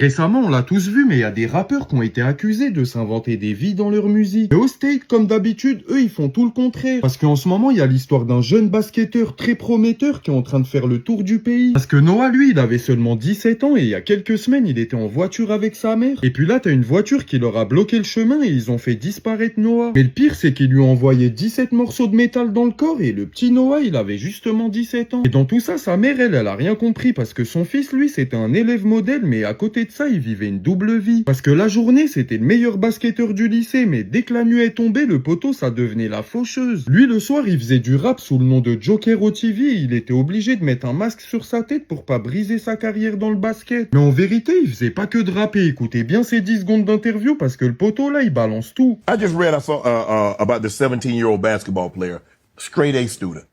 Récemment, on l'a tous vu, mais il y a des rappeurs qui ont été accusés de s'inventer des vies dans leur musique. Et au State, comme d'habitude, eux, ils font tout le contraire. Parce qu'en ce moment, il y a l'histoire d'un jeune basketteur très prometteur qui est en train de faire le tour du pays. Parce que Noah, lui, il avait seulement 17 ans et il y a quelques semaines, il était en voiture avec sa mère. Et puis là, t'as une voiture qui leur a bloqué le chemin et ils ont fait disparaître Noah. Mais le pire, c'est qu'ils lui ont envoyé 17 morceaux de métal dans le corps et le petit Noah, il avait justement 17 ans. Et dans tout ça, sa mère, elle a rien compris parce que son fils, lui, c'était un élève modèle, mais à côté de ça, il vivait une double vie. Parce que la journée, c'était le meilleur basketteur du lycée, mais dès que la nuit est tombée, le poteau, ça devenait la faucheuse. Lui, le soir, il faisait du rap sous le nom de Joker OTV et il était obligé de mettre un masque sur sa tête pour pas briser sa carrière dans le basket. Mais en vérité, il faisait pas que de rapper. Écoutez bien ces 10 secondes d'interview parce que le poteau, là, il balance tout. I just read about the 17-year-old basketball player, straight A student.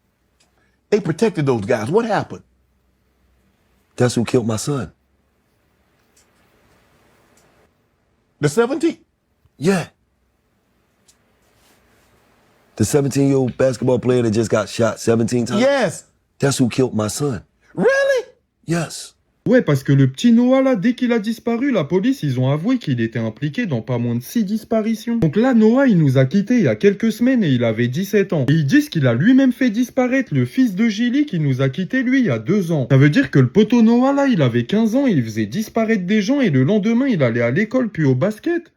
They protected those guys. What happened? That's who killed my son. The 17? Yeah. The 17-year-old basketball player that just got shot 17 times? Yes. That's who killed my son. Really? Yes. Ouais, parce que le petit Noah, là, dès qu'il a disparu, la police, ils ont avoué qu'il était impliqué dans pas moins de 6 disparitions. Donc là, Noah, il nous a quittés il y a quelques semaines et il avait 17 ans. Et ils disent qu'il a lui-même fait disparaître le fils de Gilly qui nous a quittés, lui, il y a 2 ans. Ça veut dire que le poteau Noah, là, il avait 15 ans et il faisait disparaître des gens et le lendemain, il allait à l'école puis au basket.